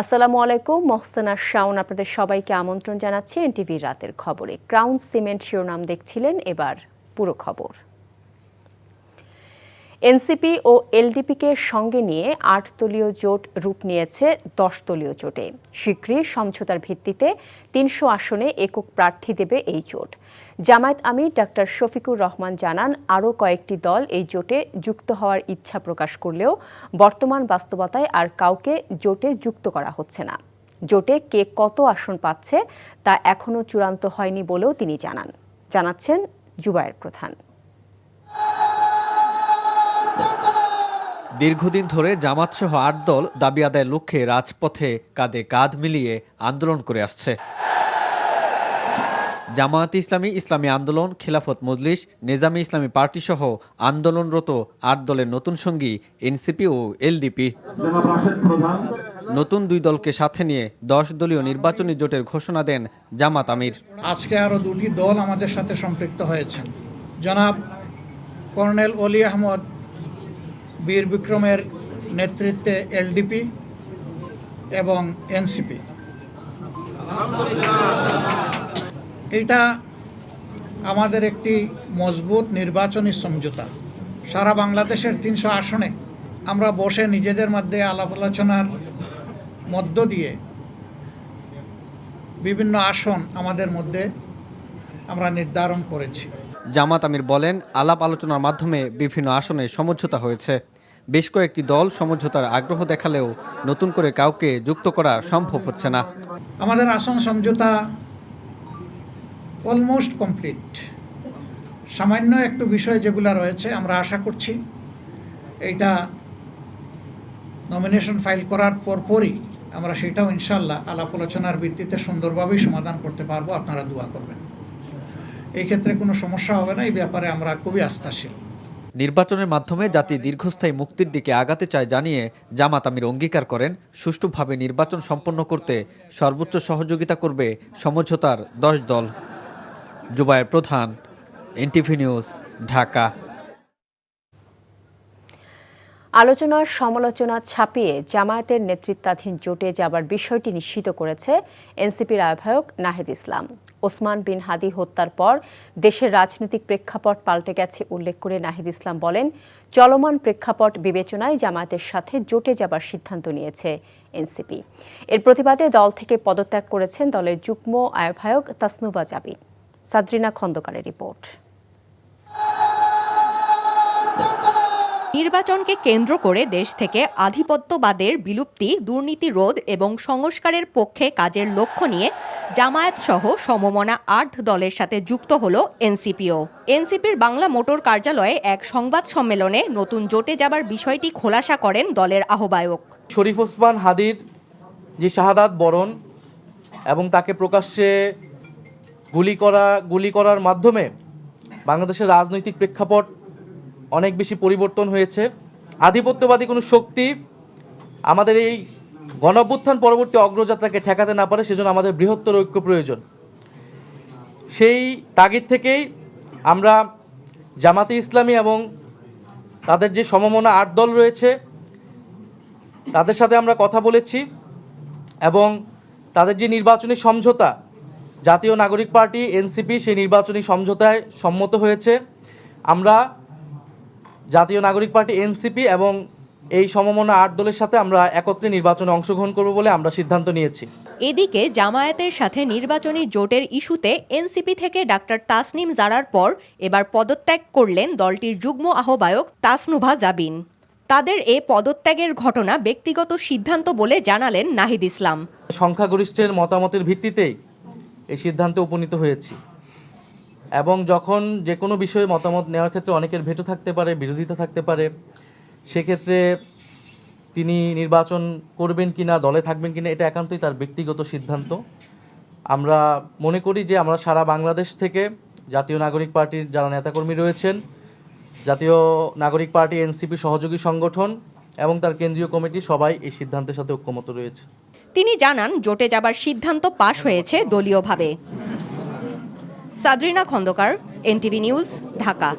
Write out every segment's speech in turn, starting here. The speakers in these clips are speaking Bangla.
আসসালামু আলাইকুম, মহসেনা শাওন আপনাদের সবাইকে আমন্ত্রণ জানাচ্ছি এনটিভির রাতের খবরে। ক্রাউন সিমেন্ট শিরোনাম দেখছিলেন, এবার পুরো খবর। এনসিপি ও এলডিপিকে সঙ্গে নিয়ে ৮ দলীয় জোট রূপ নিয়েছে ১০ দলীয় জোটে। শীঘ্রই সমঝোতার ভিত্তিতে ৩০০ আসনে একক প্রার্থী দেবে এই জোট। জামায়াত আমির ডাক্তার শফিকুর রহমান জানান, আরও কয়েকটি দল এই জোটে যুক্ত হওয়ার ইচ্ছা প্রকাশ করলেও বর্তমান বাস্তবতায় আর কাউকে জোটে যুক্ত করা হচ্ছে না। জোটে কে কত আসন পাচ্ছে তা এখনও চূড়ান্ত হয়নি বলেও তিনি জানাচ্ছেন জুবায়ের প্রধান। দীর্ঘদিন ধরে জামাতসহ ৮ দল দাবি আদায়ের লক্ষ্যে রাজপথে কাঁধে কাঁধ মিলিয়ে আন্দোলন করে আসছে। জামায়াতে ইসলামী, ইসলামী আন্দোলন, খিলাফত মজলিস, নেজামে ইসলামী পার্টি সহ আন্দোলনরত ৮ দলের নতুন সঙ্গী এনসিপি ও এলডিপি। নতুন ২ দলকে সাথে নিয়ে ১০ দলীয় নির্বাচনী জোটের ঘোষণা দেন জামাত আমির। আজকে আরও ২টি দল আমাদের সাথে সম্পৃক্ত হয়েছেন। জনাব কর্নেল অলি আহমদ বীর বিক্রমের নেতৃত্বে এলডিপি এবং এনসিপি। এটা আমাদের একটি মজবুত নির্বাচনী সমঝোতা। সারা বাংলাদেশের ৩০০ আসনে আমরা বসে নিজেদের মধ্যে আলাপ আলোচনার মধ্য দিয়ে বিভিন্ন আসন আমাদের মধ্যে আমরা নির্ধারণ করেছি। জামাত আমির বলেন, আলাপ আলোচনার মাধ্যমে বিভিন্ন আসনে সমঝোতা হয়েছে। বেশ কয়েকটি দল সমঝোতার আগ্রহ দেখালেও নতুন করে কাউকে যুক্ত করা সম্ভব হচ্ছে না। আমাদের আসন সমঝোতা অলমোস্ট কমপ্লিট। সামান্য একটু বিষয় যেগুলো রয়েছে, আমরা আশা করছি এইটা নমিনেশন ফাইল করার পরপরই আমরা সেটাও ইনশাল্লাহ আলাপ আলোচনার ভিত্তিতে সুন্দরভাবেই সমাধান করতে পারবো। আপনারা দোয়া করবেন, এই ক্ষেত্রে কোনো সমস্যা হবে না। এই ব্যাপারে আমরা খুবই আস্থাশীল। নির্বাচনের মাধ্যমে জাতি দীর্ঘস্থায়ী মুক্তির দিকে আগাতে চায় জানিয়ে জামাত আমির অঙ্গীকার করেন, সুষ্ঠুভাবে নির্বাচন সম্পন্ন করতে সর্বোচ্চ সহযোগিতা করবে সমঝোতার ১০ দল। জুবায়ের প্রধান, এনটিভি নিউজ, ঢাকা। আলোচনার সমালোচনা ছাপিয়ে জামায়াতের নেতৃত্বাধীন জোটে যাবার বিষয়টি নিশ্চিত করেছে এনসিপির আহ্বায়ক নাহিদ ইসলাম। ওসমান বিন হাদি হত্যার পর দেশের রাজনৈতিক প্রেক্ষাপট পাল্টে গেছে উল্লেখ করে নাহিদ ইসলাম বলেন, চলমান প্রেক্ষাপট বিবেচনায় জামায়াতের সাথে জোটে যাবার সিদ্ধান্ত নিয়েছে এনসিপি। এর প্রতিবাদে দল থেকে পদত্যাগ করেছেন দলের যুগ্ম আহ্বায়ক তাসনুভা জাবিন। সাদরিনা খন্দকারের রিপোর্ট। নির্বাচনকে কেন্দ্র করে দেশ থেকে আধিপত্যবাদের বিলুপ্তি, দুর্নীতি রোধ এবং সংস্কারের পক্ষে কাজের লক্ষ্য নিয়ে জামায়াত সহ সমমনা ৮ দলের সাথে যুক্ত হল এনসিপিও। এনসিপির বাংলা মোটর কার্যালয়ে এক সংবাদ সম্মেলনে নতুন জোটে যাবার বিষয়টি খোলাসা করেন দলের আহ্বায়ক। শরীফ ওসমান হাদির যে শাহাদাত বরণ এবং তাকে প্রকাশ্যে গুলি করার মাধ্যমে বাংলাদেশের রাজনৈতিক প্রেক্ষাপট অনেক বেশি পরিবর্তন হয়েছে। আধিপত্যবাদী কোনো শক্তি আমাদের এই গণঅভ্যুত্থান পরবর্তী অগ্রযাত্রাকে ঠেকাতে না পারে, সেজন্য আমাদের বৃহত্তর ঐক্য প্রয়োজন। সেই তাগিদ থেকেই আমরা জামাতে ইসলামী এবং তাদের যে সমমনা ৮ দল রয়েছে তাদের সাথে আমরা কথা বলেছি এবং তাদের যে নির্বাচনী সমঝোতা, জাতীয় নাগরিক পার্টি এনসিপি সেই নির্বাচনী সমঝোতায় সম্মত হয়েছে। আমরা জাতীয় নাগরিক পার্টি এনসিপি এবং এই সমমনা ৮ দলের সাথে আমরা একত্রে নির্বাচনে অংশগ্রহণ করব বলে আমরা সিদ্ধান্ত নিয়েছি। এদিকে জামায়াতের সাথে নির্বাচনী জোটের ইস্যুতে এনসিপি থেকে ডাক্তার তাসনিম জারার পর এবার পদত্যাগ করলেন দলটির যুগ্ম আহ্বায়ক তাসনুভা জাবিন। তাদের এ পদত্যাগের ঘটনা ব্যক্তিগত সিদ্ধান্ত বলে জানালেন নাহিদ ইসলাম। সংখ্যাগরিষ্ঠের মতামতের ভিত্তিতেই এই সিদ্ধান্তে উপনীত হয়েছি এবং যখন যে কোনো বিষয়ে মতামত নেওয়ার ক্ষেত্রে অনেকের ভেটো থাকতে পারে, বিরোধিতা থাকতে পারে, সেক্ষেত্রে তিনি নির্বাচন করবেন কিনা, দলে থাকবেন কিনা, এটা একান্তই তার ব্যক্তিগত সিদ্ধান্ত। আমরা মনে করি যে আমরা সারা বাংলাদেশ থেকে জাতীয় নাগরিক পার্টির যারা নেতাকর্মী রয়েছেন, জাতীয় নাগরিক পার্টি এনসিপি সহযোগী সংগঠন এবং তার কেন্দ্রীয় কমিটি সবাই এই সিদ্ধান্তের সাথে ঐক্যমত রয়েছে। তিনি জানান, জোটে যাবার সিদ্ধান্ত পাশ হয়েছে দলীয়ভাবে। সাদরিনা খন্দকার, এনটিভি নিউজ, ঢাকা।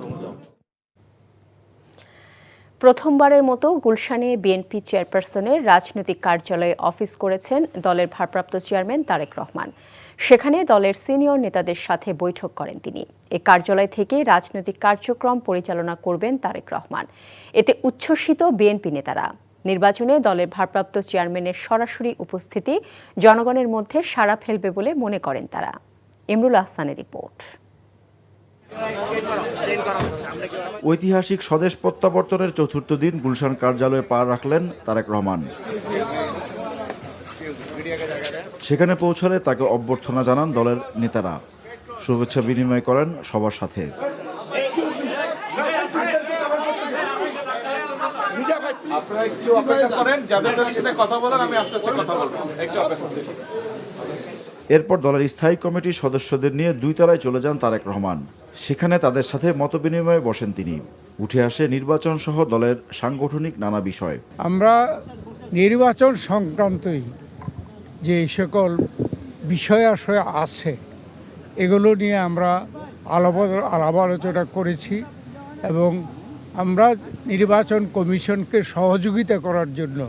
প্রথমবারের মতো গুলশানে বিএনপি চেয়ারপারসনের রাজনৈতিক কার্যালয়ে অফিস করেছেন দলের ভারপ্রাপ্ত চেয়ারম্যান তারেক রহমান। সেখানে দলের সিনিয়র নেতাদের সাথে বৈঠক করেন তিনি। এই কার্যালয় থেকে রাজনৈতিক কার্যক্রম পরিচালনা করবেন তারেক রহমান। এতে উচ্ছ্বসিত বিএনপি নেতারা। নির্বাচনে দলের ভারপ্রাপ্ত চেয়ারম্যানের সরাসরি উপস্থিতি জনগণের মধ্যে সাড়া ফেলবে বলে মনে করেন তারা। ইমরুল আহসানের রিপোর্ট। ঐতিহাসিক স্বদেশ প্রত্যাবর্তনের চতুর্থ দিন গুলশান কার্যালয়ে পা রাখলেন তারেক রহমান। সেখানে পৌঁছালে তাকে অভ্যর্থনা জানান দলের নেতারা, শুভেচ্ছা বিনিময় করেন সবার সাথে। এরপর দলের স্থায়ী কমিটির সদস্যদের নিয়ে 2 তলায় চলে যান তারেক রহমান। সেখানে তাদের সাথে মতবিনিময়ে বসেন তিনি। উঠে আসে নির্বাচন সহ দলের সাংগঠনিক নানা বিষয়। আমরা নির্বাচন সংক্রান্তই যে সকল বিষয় আশয় আছে এগুলো নিয়ে আমরা আলাপ আলোচনা করেছি এবং আমরা নির্বাচন কমিশনকে সহযোগিতা করার জন্য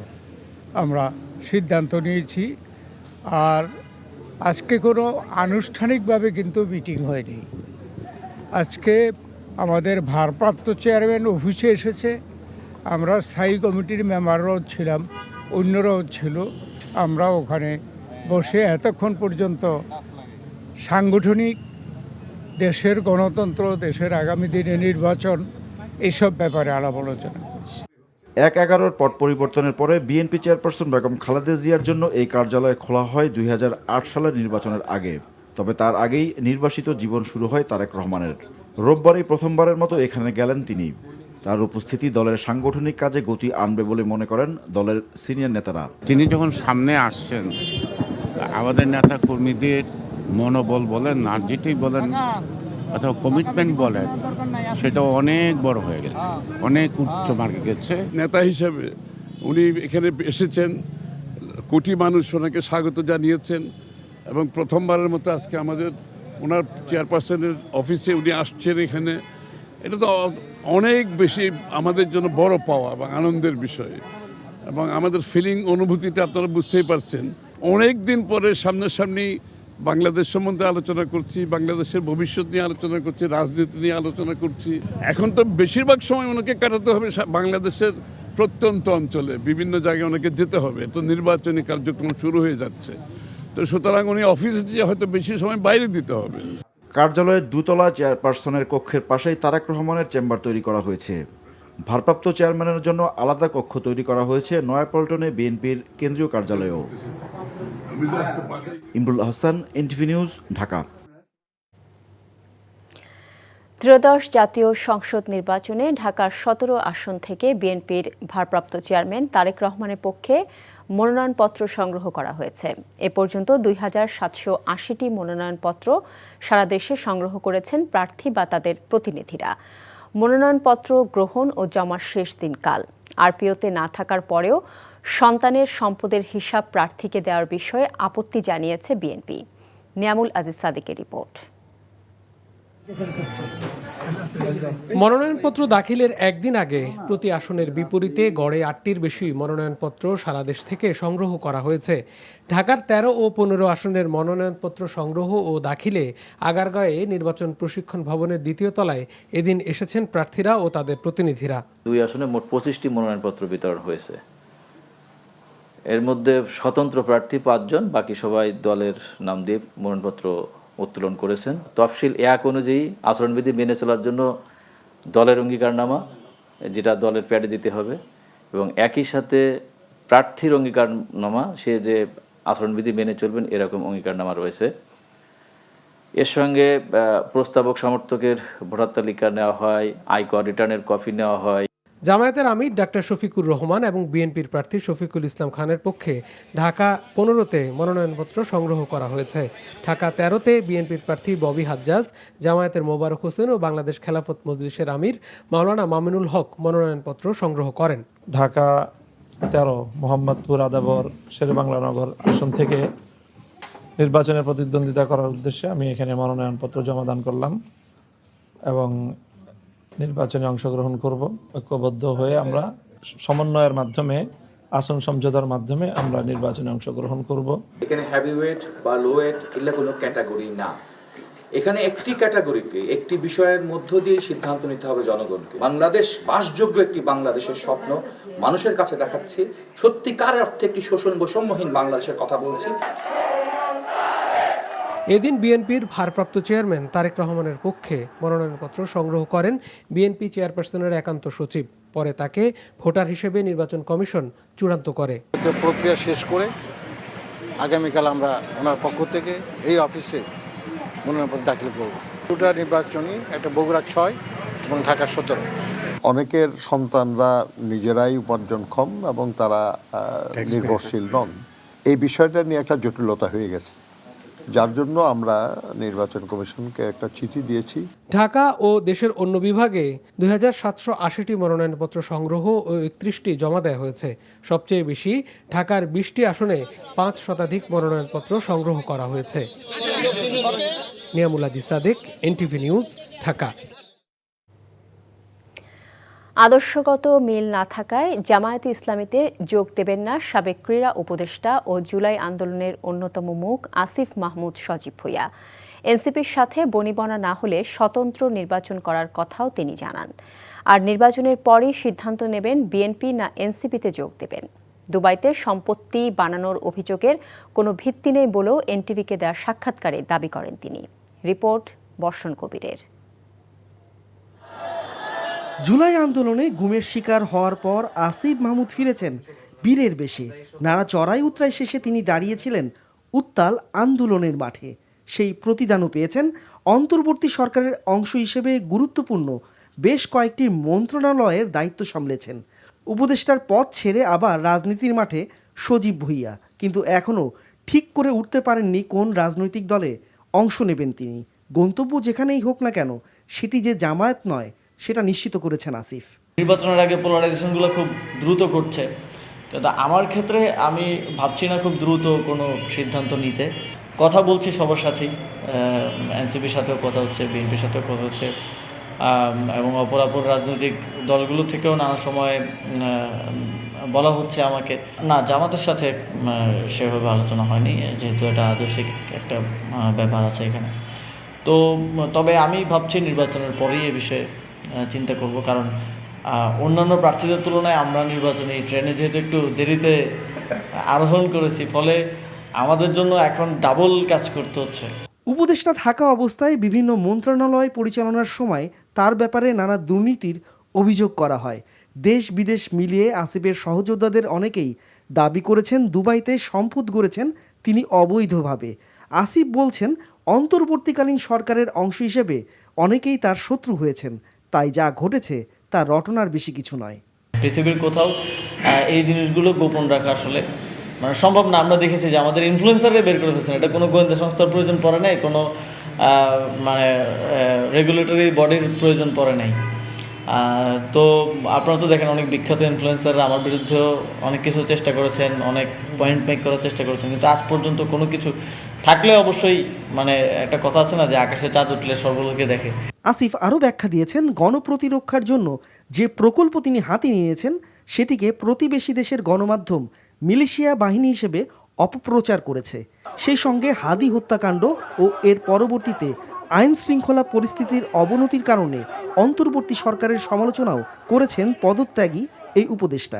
আমরা সিদ্ধান্ত নিয়েছি। আর আজকে কোনো আনুষ্ঠানিকভাবে কিন্তু মিটিং হয়নি। আজকে আমাদের ভারপ্রাপ্ত চেয়ারম্যান অফিসে এসেছে, আমরা স্থায়ী কমিটির মেম্বাররাও ছিলাম, অন্যরাও ছিল। আমরা ওখানে বসে এতক্ষণ পর্যন্ত সাংগঠনিক, দেশের গণতন্ত্র, দেশের আগামী দিনে নির্বাচন, এইসব ব্যাপারে আলাপ আলোচনা করছি। 1/11 পট পরিবর্তনের পরে বিএনপি চেয়ারপারসন বেগম খালেদা জিয়ার জন্য এই কার্যালয় খোলা হয় 2008 সালের নির্বাচনের আগে। তবে তার আগেই নির্বাসিত জীবন শুরু হয় তারেক রহমানের। রোববারই প্রথমবারের মতো এখানে গেলেন তিনি। তার উপস্থিতি দলের সাংগঠনিক কাজে গতি আনবে বলে মনে করেন দলের সিনিয়র নেতারা। তিনি যখন সামনে আসছেন, আমাদের নেতা কর্মীদের মনোবল বলেন আর যেটাই বলেন অথবা কমিটমেন্ট বলেন, সেটা অনেক বড় হয়ে গেছে, অনেক উচ্চ মার্গে গেছে। নেতা হিসেবে উনি এখানে এসেছেন, কোটি মানুষ ওনাকে স্বাগত জানিয়েছেন এবং প্রথমবারের মতো আজকে আমাদের ওনার চেয়ারপারসনের অফিসে উনি আসছেন এখানে। এটা তো অনেক বেশি আমাদের জন্য বড় পাওয়া এবং আনন্দের বিষয় এবং আমাদের ফিলিং, অনুভূতিটা আপনারা বুঝতেই পারছেন। অনেক দিন পরে সামনাসামনি বাংলাদেশ সম্বন্ধে আলোচনা করছি, বাংলাদেশের ভবিষ্যৎ নিয়ে আলোচনা করছি, রাজনীতি নিয়ে আলোচনা করছি। এখন তো বেশিরভাগ সময় ওনাকে কাটাতে হবে বাংলাদেশের প্রত্যন্ত অঞ্চলে, বিভিন্ন জায়গায় ওনাকে যেতে হবে। তো নির্বাচনী কার্যক্রম শুরু হয়ে যাচ্ছে, তো সুতরাং উনি অফিসে যে হয়তো বেশি সময় বাইরে দিতে হবে। কার্যালয়ের 2 তলা চেয়ারপারসনের কক্ষের পাশেই তারেক রহমানের চেম্বার তৈরি করা হয়েছে। ভারপ্রাপ্ত চেয়ারম্যানের জন্য আলাদা কক্ষ তৈরি করা হয়েছে নয়াপল্টনে বিএনপির কেন্দ্রীয় কার্যালয়েও। Imrul Ahsan, NTV news, Dhaka. ত্রয়োদশ জাতীয় সংসদ নির্বাচনে ঢাকার 17 আসন থেকে বিএনপির ভারপ্রাপ্ত চেয়ারম্যান তারেক রহমানের পক্ষে মনোনয়নপত্র সংগ্রহ করা হয়েছে। এ পর্যন্ত 2780টি মনোনয়নপত্র সারা দেশে সংগ্রহ করেছেন প্রার্থী বা তাদের প্রতিনিধিরা। মনোনয়নপত্র গ্রহণ ও জমার শেষ দিন কাল। আরপিওতে না থাকার পরেও সন্তানের সম্পদের হিসাব প্রার্থীকে দেওয়ার বিষয়ে আপত্তি জানিয়েছে বিএনপি। নিয়ামুল আজিজ সাদিকের রিপোর্ট। মনোনয়নপত্র দাখিলের একদিন আগে প্রতি আসনের বিপরীতে গড়ে 8টির বেশি মনোনয়নপত্র সারা দেশ থেকে সংগ্রহ করা হয়েছে। ঢাকার 13 ও 15 আসনের মনোনয়নপত্র সংগ্রহ ও দাখিলে আগারগাঁয়ে নির্বাচন প্রশিক্ষণ ভবনের 2য় তলায় এদিন এসেছেন প্রার্থীরা ও তাদের প্রতিনিধিরা। 2 আসনে মোট 25টি মনোনয়নপত্র বিতরণ হয়েছে। এর মধ্যে স্বতন্ত্র প্রার্থী 5 জন, বাকি সবাই দলের নাম দিয়ে মনোনয়নপত্র উত্তোলন করেছেন। তফসিল 1 অনুযায়ী আচরণবিধি মেনে চলার জন্য দলের অঙ্গীকারনামা, যেটা দলের প্যাডে দিতে হবে, এবং একই সাথে প্রার্থীর অঙ্গীকারনামা, সে যে আচরণবিধি মেনে চলবেন এরকম অঙ্গীকারনামা রয়েছে। এর সঙ্গে প্রস্তাবক সমর্থকের ভোটার তালিকা নেওয়া হয়, আয়কর রিটার্নের কপি নেওয়া হয়। জামায়াতের আমির ডাক্তার শফিকুর রহমান এবং বিএনপির প্রার্থী শফিকুল ইসলাম খানের পক্ষে ঢাকা 15তে মনোনয়নপত্র সংগ্রহ করা হয়েছে। ঢাকা 13তে বিএনপির প্রার্থী ববি হাজ্জাজ, জামায়াতের মোবারক হোসেন ও বাংলাদেশ খেলাফত মজলিসের আমির মাওলানা মামিনুল হক মনোনয়নপত্র সংগ্রহ করেন। ঢাকা 13 মোহাম্মদপুর আদাবর শেরেবাংলানগর আসন থেকে নির্বাচনে প্রতিদ্বন্দ্বিতা করার উদ্দেশ্যে আমি এখানে মনোনয়নপত্র জমা দান করলাম এবং নির্বাচনে অংশগ্রহণ করব। ঐক্যবদ্ধ হয়ে আমরা সমন্বয়ের মাধ্যমে, আসন সমঝোতার মাধ্যমে আমরা নির্বাচনে অংশগ্রহণ করব। এখানে হ্যাভিওয়েট বা লোয়েট এগুলো কোনো ক্যাটাগরি না। এখানে একটি ক্যাটাগরিকে, একটি বিষয়ের মধ্য দিয়ে সিদ্ধান্ত নিতে হবে জনগণকে। বাংলাদেশ বাসযোগ্য একটি বাংলাদেশের স্বপ্ন মানুষের কাছে দেখাচ্ছি, সত্যিকার অর্থে একটি শোষণ বৈষম্যহীন বাংলাদেশের কথা বলছি। এদিন বিএনপির ভারপ্রাপ্ত চেয়ারম্যান তারেক রহমানের পক্ষে মনোনয়নপত্র সংগ্রহ করেন বিএনপি চেয়ারপারসনের একান্ত সচিব। পরে তাকে ভোটার হিসেবে নির্বাচন কমিশন চূড়ান্ত করে। প্রক্রিয়া শেষ করে আগামীকাল আমরা ওনার পক্ষ থেকে এই অফিসে মনোনয়নপত্র দাখিল করব। দুটা নির্বাচনী, একটা বগুড়া 6 এবং ঢাকা 17। অনেকের সন্তানরা নিজেরাই উপার্জনক্ষম এবং তারা নির্ভরশীল নন। এই বিষয়টা নিয়ে একটা জটিলতা হয়ে গেছে, যার জন্য আমরা নির্বাচন কমিশনকে একটা চিঠি দিয়েছি। ঢাকা ও দেশের অন্য বিভাগে 2780টি মনোনয়নপত্র সংগ্রহ ও 31টি জমা দেওয়া হয়েছে। সবচেয়ে বেশি ঢাকার 20টি আসনে 5 শতাধিক মনোনয়নপত্র সংগ্রহ করা হয়েছে। Niamul Aziz Sadek, NTV news, Dhaka. আদর্শগত মিল না থাকায় জামায়াতে ইসলামীতে যোগ দেবেন না সাবেক ক্রীড়া উপদেষ্টা ও জুলাই আন্দোলনের অন্যতম মুখ আসিফ মাহমুদ সজীব ভুঁইয়া। এনসিপির সাথে বনিবনা না হলে স্বতন্ত্র নির্বাচন করার কথাও তিনি জানান। আর নির্বাচনের পরই সিদ্ধান্ত নেবেন বিএনপি না এনসিপিতে যোগ দেবেন। দুবাইতে সম্পত্তি বানানোর অভিযোগের কোনো ভিত্তি নেই বলেও এনটিভিকে দেওয়া সাক্ষাৎকারে দাবি করেন তিনি। রিপোর্ট বর্ষণ কবিরের। জুলাই আন্দোলনে গুমের শিকার হওয়ার পর আসিফ মাহমুদ ফিরেছেন বীরের বেশে। নানা চড়াই উতরাই শেষে তিনি দাঁড়িয়েছিলেন উত্তাল আন্দোলনের মাঠে। সেই প্রতিদানও পেয়েছেন। অন্তর্বর্তী সরকারের অংশ হিসেবে গুরুত্বপূর্ণ বেশ কয়েকটি মন্ত্রণালয়ের দায়িত্ব সামলেছেন। উপদেষ্টার পদ ছেড়ে আবার রাজনীতির মাঠে সজীব ভুঁইয়া, কিন্তু এখনও ঠিক করে উঠতে পারেননি কোন রাজনৈতিক দলে অংশ নেবেন তিনি। গন্তব্য যেখানেই হোক না কেন সেটি যে জামায়াত নয় সেটা নিশ্চিত করেছেন আসিফ। নির্বাচনের আগে পোলারাইজেশনগুলো খুব দ্রুত ঘটছে, কিন্তু আমার ক্ষেত্রে আমি ভাবছি না খুব দ্রুত কোনো সিদ্ধান্ত নিতে। কথা বলছি সবার সাথেই, এনসিপির সাথেও কথা হচ্ছে, বিএনপির সাথেও কথা হচ্ছে, এবং অপরাপর রাজনৈতিক দলগুলো থেকেও নানা সময় বলা হচ্ছে আমাকে। না, জামাতের সাথে সেভাবে আলোচনা হয়নি, যেহেতু এটা আদর্শিক একটা ব্যাপার আছে এখানে। তো তবে আমি ভাবছি নির্বাচনের পরেই এ বিষয়ে চিন্তা করব, কারণ অন্যান্য প্রার্থীদের তুলনায় আমরা নির্বাচনী ট্রেনে যেহেতু একটু দেরিতে আরোহণ করেছি, ফলে আমাদের জন্য এখন ডাবল কাজ করতে হচ্ছে। উপদেষ্টা থাকা অবস্থায় বিভিন্ন মন্ত্রণালয় পরিচালনার সময় তার ব্যাপারে নানা দুর্নীতির অভিযোগ করা হয়। দেশ বিদেশ মিলিয়ে আসিফের সহযোদ্ধাদের অনেকেই দাবি করেছেন দুবাইতে সম্পদ গড়েছেন তিনি অবৈধভাবে। আসিফ বলছেন অন্তর্বর্তীকালীন সরকারের অংশ হিসেবে অনেকেই তার শত্রু হয়েছেন, তাই যা ঘটেছে তা রটনার বেশি কিছু নয়। পৃথিবীর কোথাও এই জিনিসগুলো গোপন রাখা আসলে সম্ভব না। আমরা দেখেছি যে আমাদের ইনফ্লুয়েন্সাররা বের করে ফেলছেন, এটা কোনো গোয়েন্দা সংস্থার প্রয়োজন পড়ে নাই, কোনো রেগুলেটরি বডির প্রয়োজন পড়ে নাই। তো আপনারা তো দেখেন অনেক বিখ্যাত ইনফ্লুয়েন্সাররা আমার বিরুদ্ধেও অনেক কিছু চেষ্টা করেছেন, অনেক পয়েন্ট মেক করার চেষ্টা করেছেন, কিন্তু আজ পর্যন্ত কোনো কিছু থাকলে অবশ্যই একটা কথা আছে না যে আকাশে চাঁদ উঠলে সর্বলোকে দেখে। আসিফ আরও ব্যাখ্যা দিয়েছেন গণপ্রতিরক্ষার জন্য যে প্রকল্প তিনি হাতে নিয়েছেন সেটিকে প্রতিবেশী দেশের গণমাধ্যম মিলিশিয়া বাহিনী হিসেবে অপপ্রচার করেছে। সেই সঙ্গে হাদি হত্যাকাণ্ড ও এর পরবর্তীতে আইন শৃঙ্খলা পরিস্থিতির অবনতির কারণে অন্তর্বর্তী সরকারের সমালোচনাও করেছেন পদত্যাগী এই উপদেষ্টা।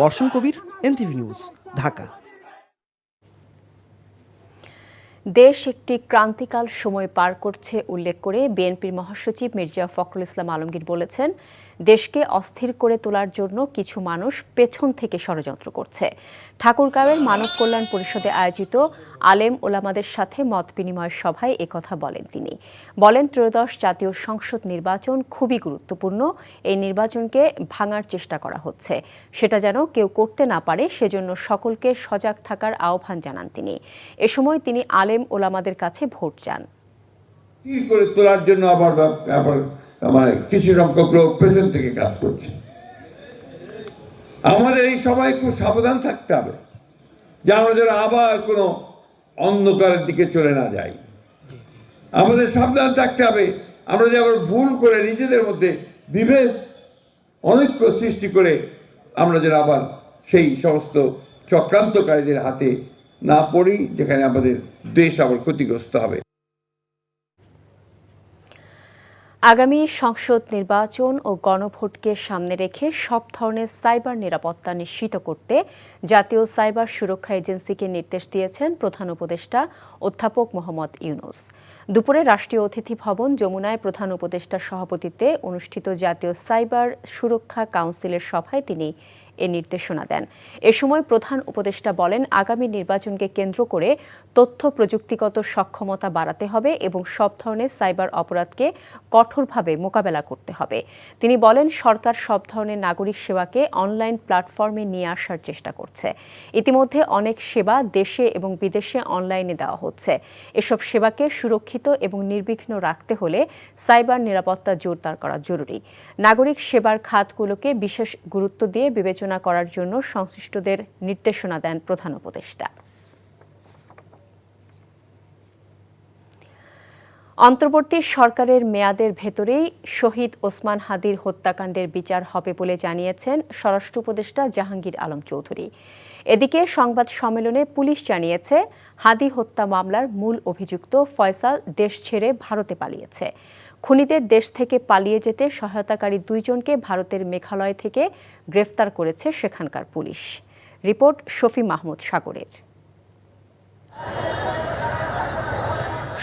বর্ষণ কবির, এনটিভি নিউজ, ঢাকা। দেশ একটি ক্রান্তিকাল সময় পার করছে উল্লেখ করে বিএনপির মহাসচিব মির্জা ফখরুল ইসলাম আলমগীর বলেছেন, দেশকে অস্থির করে তোলার জন্য কিছু মানুষ পেছন থেকে ষড়যন্ত্র করছে। ঠাকুরগাঁওয়ের মানব কল্যাণ পরিষদে আয়োজিত আলেম ওলামাদের সাথে মত বিনিময় সভায় একথা বলেন তিনি। বলেন, ত্রয়োদশ জাতীয় সংসদ নির্বাচন খুবই গুরুত্বপূর্ণ। এই নির্বাচনকে ভাঙার চেষ্টা করা হচ্ছে, সেটা যেন কেউ করতে না পারে, সেজন্য সকলকে সজাগ থাকার আহ্বান জানান তিনি। এ সময় তিনি আলেম ওলামাদের কাছে ভোট চান। করে তোলার জন্য আবার কিছু সংখ্যক লোক পেছন থেকে কাজ করছে। আমাদের এই সবাই খুব সাবধান থাকতে হবে যে আমরা যেন আবার কোনো অন্ধকারের দিকে চলে না যাই। আমাদের সাবধান থাকতে হবে আমরা যে আবার ভুল করে নিজেদের মধ্যে বিভেদ অনৈক্য সৃষ্টি করে আমরা যেন আবার সেই সমস্ত চক্রান্তকারীদের হাতে না পড়ি, যেখানে আমাদের দেশ আবার ক্ষতিগ্রস্ত হবে। আগামী সংসদ নির্বাচন ও গণভোটকে সামনে রেখে সব ধরনের সাইবার নিরাপত্তা নিশ্চিত করতে জাতীয় সাইবার সুরক্ষা এজেন্সিকে নির্দেশ দিয়েছেন প্রধান উপদেষ্টা অধ্যাপক মোহাম্মদ ইউনূস। দুপুরে রাষ্ট্রীয় অতিথি ভবন যমুনায় প্রধান উপদেষ্টার সভাপতিত্বে অনুষ্ঠিত জাতীয় সাইবার সুরক্ষা কাউন্সিলের সভায় তিনি এ নির্দেশনা দেন। এ সময় প্রধান উপদেষ্টা বলেন, আগামী নির্বাচনকে কেন্দ্র করে তথ্য প্রযুক্তিগত সক্ষমতা বাড়াতে হবে এবং সব ধরনের সাইবার অপরাধকে কঠোরভাবে মোকাবেলা করতে হবে। তিনি বলেন, সরকার সব ধরনের নাগরিক সেবাকে অনলাইন প্ল্যাটফর্মে নিয়ে আসার চেষ্টা করছে। ইতিমধ্যে অনেক সেবা দেশে এবং বিদেশে অনলাইনে দেওয়া হচ্ছে। এসব সেবাকে সুরক্ষিত এবং নির্বিঘ্ন রাখতে হলে সাইবার নিরাপত্তা জোরদার করা জরুরি। নাগরিক সেবার খাতগুলোকে বিশেষ গুরুত্ব দিয়ে বিবেচনা করার জন্য সংশ্লিষ্টদের নির্দেশনা দেন প্রধান উপদেষ্টা। অন্তর্বর্তী সরকারের মেয়াদের ভেতরেই শহীদ ওসমান হাদির হত্যাকাণ্ডের বিচার হবে বলে জানিয়েছেন স্বরাষ্ট্র উপদেষ্টা জাহাঙ্গীর আলম চৌধুরী। এদিকে সংবাদ সম্মেলনে পুলিশ জানিয়েছে, হাদি হত্যা মামলার মূল অভিযুক্ত ফয়সাল দেশ ছেড়ে ভারতে পালিয়েছে। খুনিদের দেশ থেকে পালিয়ে যেতে সহায়তাকারী 2 জনকে ভারতের মেঘালয় থেকে গ্রেফতার করেছে সেখানকার পুলিশ। রিপোর্ট শফি মাহমুদ সাগরের।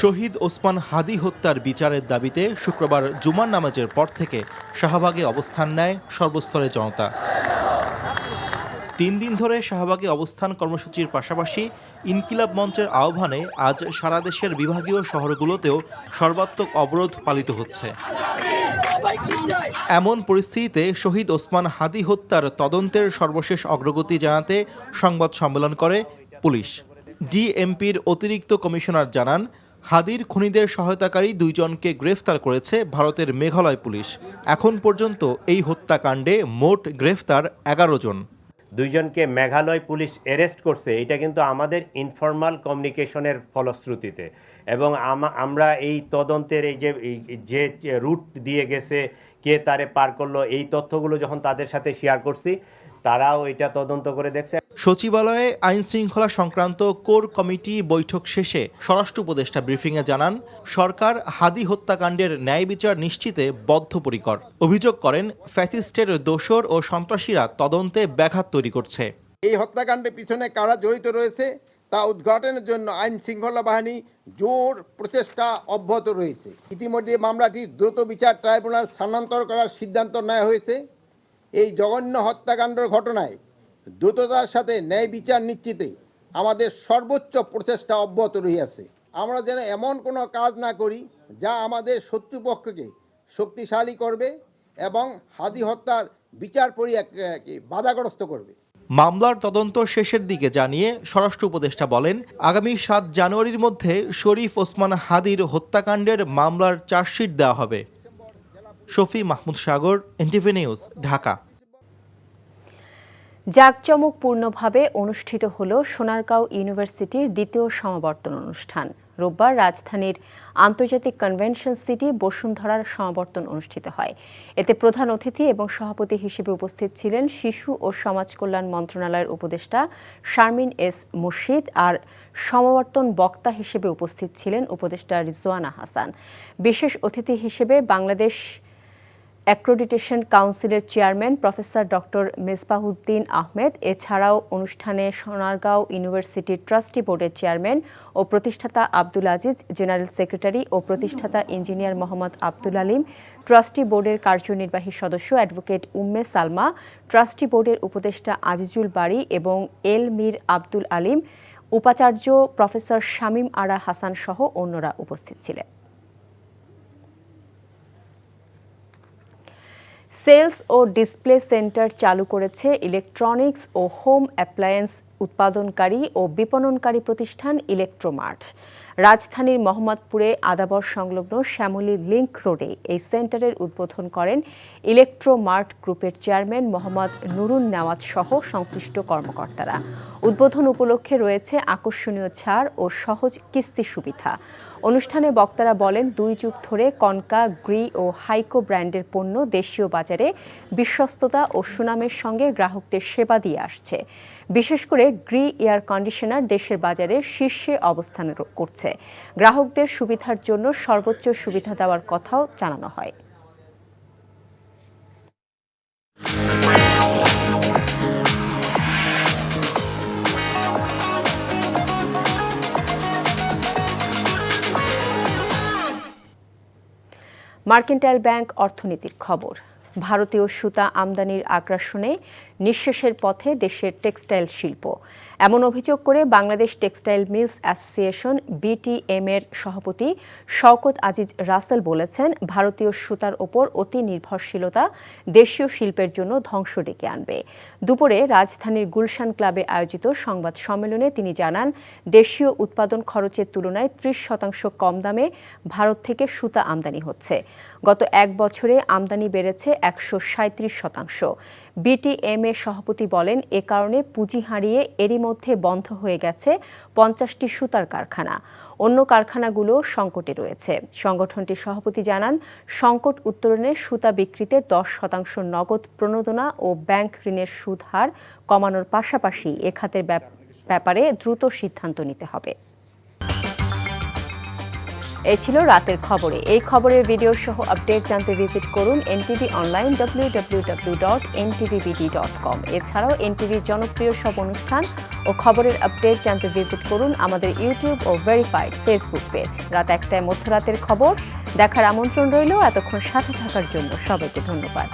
শহীদ ওসমান হাদি হত্যার বিচারের দাবিতে শুক্রবার জুমার নামাজের পর থেকে শাহবাগে অবস্থান নেয় সর্বস্তরের জনতা। 3 দিন ধরে শাহবাগে অবস্থান কর্মসূচির পাশাপাশি ইনকিলাব মঞ্চের আহ্বানে আজ সারা দেশের বিভাগীয় শহরগুলোতেও সর্বাত্মক অবরোধ পালিত হচ্ছে। এমন পরিস্থিতিতে শহীদ ওসমান হাদি হত্যার তদন্তের সর্বশেষ অগ্রগতি জানাতে সংবাদ সম্মেলন করে পুলিশ। ডিএমপির অতিরিক্ত কমিশনার জানান, হাদির খুনিদের সহায়তাকারী 2 জনকে গ্রেফতার করেছে ভারতের মেঘালয় পুলিশ। এখন পর্যন্ত এই হত্যাকাণ্ডে মোট গ্রেফতার 11 জন। 2 জনকে মেঘালয় পুলিশ অ্যারেস্ট করছে, এটা কিন্তু আমাদের ইনফরমাল কমিউনিকেশনের ফলশ্রুতিতে, এবং আমরা এই তদন্তের এই যে রুট দিয়ে গেছে, কে তারে পার করলো, এই তথ্যগুলো যখন তাদের সাথে শেয়ার করছি, তারাও এটা তদন্ত করে দেখছে। সচিবালয়ে আইন শৃঙ্খলা সংক্রান্ত কোর কমিটি বৈঠক শেষে স্বরাষ্ট্র উপদেষ্টা ব্রিফিংয়ে জানান, সরকার হাদি হত্যাকাণ্ডের ন্যায় বিচার নিশ্চিতে বদ্ধপরিকর। অভিযোগ করেন, ফ্যাসিস্টের দোসর ও সন্ত্রাসীরা তদন্তে ব্যাঘাত তৈরি করছে। এই হত্যাকাণ্ডের পিছনে কারা জড়িত রয়েছে তা উদ্ঘাটনের জন্য আইন শৃঙ্খলা বাহিনী জোর প্রচেষ্টা অব্যাহত রয়েছে। ইতিমধ্যে মামলাটি দ্রুত বিচার ট্রাইব্যুনাল স্থানান্তর করার সিদ্ধান্ত নেওয়া হয়েছে। এই জঘন্য হত্যাকাণ্ডের ঘটনায় দ্রুততার সাথে ন্যায় বিচার নিশ্চিতে আমাদের সর্বোচ্চ প্রচেষ্টা অব্যাহত রহিয়াছে। আমরা যেন এমন কোনো কাজ না করি যা আমাদের শত্রুপক্ষকে শক্তিশালী করবে এবং হাদি হত্যার বিচার প্রক্রিয়াকে বাধাগ্রস্ত করবে। মামলার তদন্ত শেষের দিকে জানিয়ে স্বরাষ্ট্র উপদেষ্টা বলেন, আগামী 7 জানুয়ারির মধ্যে শরীফ ওসমান হাদির হত্যাকাণ্ডের মামলার চার্জশিট দেওয়া হবে। শফি মাহমুদ সাগর, এনটিভি নিউজ, ঢাকা। জাঁকজমকপূর্ণভাবে অনুষ্ঠিত হল সোনারগাঁও ইউনিভার্সিটির 2য় সমাবর্তন অনুষ্ঠান। রোববার রাজধানীর আন্তর্জাতিক কনভেনশন সিটি বসুন্ধরার সমাবর্তন অনুষ্ঠিত হয়। এতে প্রধান অতিথি এবং সভাপতি হিসেবে উপস্থিত ছিলেন শিশু ও সমাজ কল্যাণ মন্ত্রণালয়ের উপদেষ্টা শারমিন এস মুর্শিদ, আর সমাবর্তন বক্তা হিসেবে উপস্থিত ছিলেন উপদেষ্টা রিজওয়ানা হাসান। বিশেষ অতিথি হিসেবে বাংলাদেশ অ্যাক্রেডিটেশন কাউন্সিলের chairman professor doctor Mezbahuddin Ahmed, এছাড়াও অনুষ্ঠানে সোনারগাঁও ইউনিভার্সিটির ট্রাস্টি বোর্ডের চেয়ারম্যান ও প্রতিষ্ঠাতা আব্দুল আজিজ, জেনারেল সেক্রেটারি ও প্রতিষ্ঠাতা ইঞ্জিনিয়ার মোহাম্মদ আব্দুল আলিম, ট্রাস্টি বোর্ডের কার্যনির্বাহী সদস্য অ্যাডভোকেট উম্মে সালমা, ট্রাস্টি বোর্ডের উপদেষ্টা আজিজুল বারী এবং এল মীর আব্দুল আলিম, উপাচার্য প্রফেসর শামীম আরা হাসান সহ অন্যরা উপস্থিত ছিলেন। সেলস ও ডিসপ্লে সেন্টার চালু করেছে ইলেকট্রনিক্স ও হোম অ্যাপ্লায়েন্স উৎপাদনকারী ও বিপণনকারী প্রতিষ্ঠান ইলেকট্রোমার্ট। রাজধানীর মোহাম্মদপুরে আদাবর সংলগ্ন শ্যামলী লিংক রোডে এই সেন্টারের উদ্বোধন করেন ইলেকট্রোমার্ট গ্রুপের চেয়ারম্যান মোহাম্মদ নুরুন নেওয়াজ সহ সংশ্লিষ্ট কর্মকর্তারা। উদ্বোধন উপলক্ষে রয়েছে আকর্ষণীয় ছাড় ও সহজ কিস্তি সুবিধা। অনুষ্ঠানে বক্তারা বলেন, 2 যুগ ধরে কনকা, গ্রি ও হাইকো ব্র্যান্ডের পণ্য দেশীয় বাজারে বিশ্বস্ততা ও সুনামের সঙ্গে গ্রাহকদের সেবা দিয়ে আসছে। বিশেষ করে গ্রি এয়ার কন্ডিশনার দেশের বাজারে শীর্ষে অবস্থান করছে। গ্রাহকদের সুবিধার জন্য সর্বোচ্চ সুবিধা দেওয়ার কথাও জানানো হয়। মার্কেন্টাইল ব্যাংক অর্থনীতির খবর। ভারতীয় সুতা আমদানির আগ্রাসনে নিঃশেষের পথে দেশের টেক্সটাইল শিল্প, এমন অভিযোগ করে Bangladesh textile mills association BTM এর সভাপতি শওকত আজিজ রাসেল বলেছেন, ভারতীয় সুতার ওপর অতি নির্ভরশীলতা দেশীয় শিল্পের জন্য ধ্বংস ডেকে আনবে। দুপুরে রাজধানীর গুলশান ক্লাবে আয়োজিত সংবাদ সম্মেলনে তিনি জানান, দেশীয় উৎপাদন খরচের তুলনায় 30% কম দামে ভারত থেকে সুতা আমদানি হচ্ছে। গত 1 বছরে আমদানি বেড়েছে 137%। BTM এর সভাপতি বলেন, এ কারণে পুঁজি হারিয়ে এরই মধ্যে বন্ধ হয়ে গেছে 50টি সুতার কারখানা। অন্য কারখানাগুলো সংকটে রয়েছে। সংগঠনটির সভাপতি জানান, সংকট উত্তরণে সুতা বিক্রিতে 10% নগদ প্রণোদনা ও ব্যাংক ঋণের সুদ হার কমানোর পাশাপাশি এ খাতের ব্যাপারে দ্রুত সিদ্ধান্ত নিতে হবে। এই ছিল রাতের খবরে। এই খবরের ভিডিও সহ আপডেট জানতে ভিজিট করুন NTV অনলাইন www.ntvbd.com। এছাড়াও NTV জনপ্রিয় সব অনুষ্ঠান ও খবরের আপডেট জানতে ভিজিট করুন আমাদের ইউটিউব ও ভেরিফাইড ফেসবুক পেজ। রাত 1টায় মধ্যরাতের খবর দেখার আমন্ত্রণ রইল। এতক্ষণ সাথে থাকার জন্য সবাইকে ধন্যবাদ।